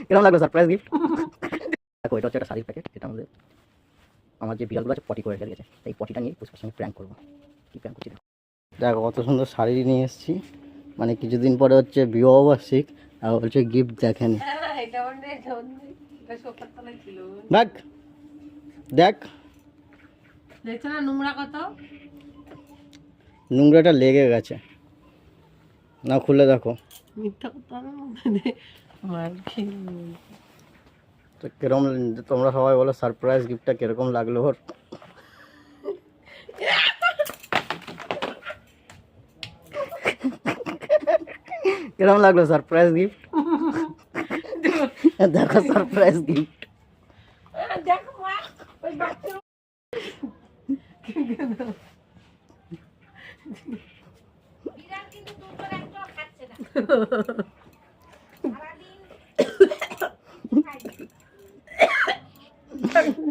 কেমন লাগলো surprise gift? দেখো এটা হচ্ছে একটা শাড়ির প্যাকেট। এটা আমাদের আমার যে বিড়ালগুলো আছে পটি করে রেখে দিয়েছে, এই পটিটা নিয়ে পুষ্পার সঙ্গে প্র্যাঙ্ক করবো। কি প্র্যাঙ্ক করছি দেখো, কত সুন্দর শাড়ি নিয়ে এসেছি। মানে কিছুদিন পরে হচ্ছে বিবাহবার্ষিক, আর বলছে গিফট দেখেন। দেখ দেখ দেখছো না নোংরা কত? নোংরাটা লেগে গেছে, না খুলে দেখো। মিথ্যা কথা মার তো কিরকম, তোমরা সবাই বলো সারপ্রাইজ গিফটটা কিরকম লাগলো ওর? কিরকম লাগলো সারপ্রাইজ গিফট? দেখো সারপ্রাইজ গিফট। দেখো মা ওই বাচ্চা বিড়াল কিন্তু দুধ করে একটা খাচ্ছে না সারাদিন।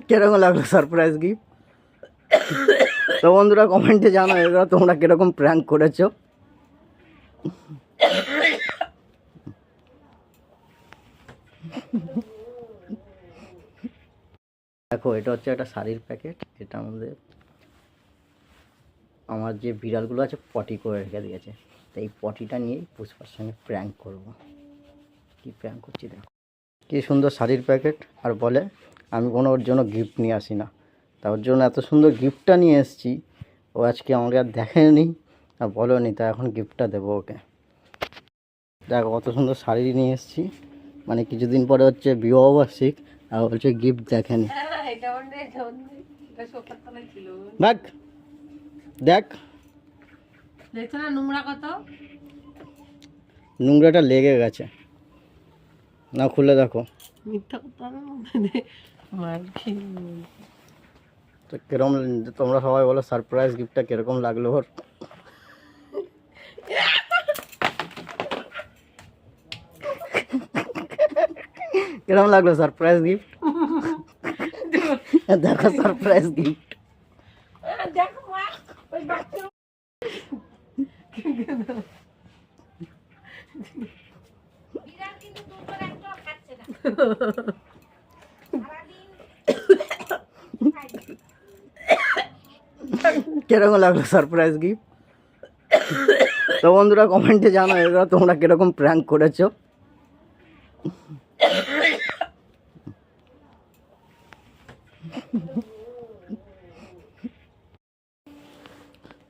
কিরকম লাগলো সারপ্রাইজ গিফট? তো বন্ধুরা কমেন্টে জানাও এগুলো তোমরা কিরকম প্র্যাঙ্ক করেছো। দেখো এটা হচ্ছে একটা শাড়ির প্যাকেট। এটা আমাদের আমার যে বিড়ালগুলো আছে পটি করে রেখে দিয়েছে, তো এই পটিটা নিয়েই পুষ্পার সঙ্গে প্র্যাঙ্ক করব। কি প্র্যাঙ্ক করছি দেখো। কি সুন্দর শাড়ির প্যাকেট, আর বলে আমি কোনো ওর জন্য গিফট নিয়ে আসি না। তা ওর জন্য এত সুন্দর গিফটটা নিয়ে এসেছি, ও আজকে আমাকে আর দেখেনি আর বলোনি, তা এখন গিফটটা দেবো ওকে। দেখো কত সুন্দর শাড়ি নিয়ে এসেছি। মানে কিছুদিন পরে হচ্ছে বিবাহবার্ষিক, আর বলছে গিফট দেখেনি। দেখ দেখ দেখছো না নোংরা কত? নোংরাটা লেগে গেছে, না খুলে দেখো। মিথ্যা কথা মার তো কিরকম, তোমরা সবাই বলো সারপ্রাইজ গিফটটা কিরকম লাগলো ওর? কিরকম লাগলো সারপ্রাইজ গিফট? দেখো সারপ্রাইজ গিফট। দেখো মা ওই বাচ্চা বিড়াল কিন্তু দুধ করে একটা খাচ্ছে না সারাদিন। কিরকম লাগলো সারপ্রাইজ গিফট? তো বন্ধুরা কমেন্টে জানাও এগুলো তোমরা কিরকম প্র্যাঙ্ক করেছো।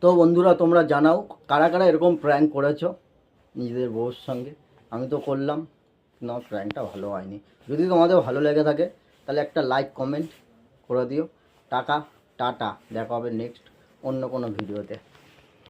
তো বন্ধুরা তোমরা জানাও কারা কারা এরকম প্র্যাঙ্ক করেছো নিজেদের বউর সঙ্গে। আমি তো করলাম, না প্র্যাঙ্কটা ভালো হয়নি। যদি তোমাদের ভালো লেগে থাকে তাহলে একটা লাইক কমেন্ট করে দিও। টাটা, দেখা হবে নেক্সট অন্য কোনো ভিডিওতে।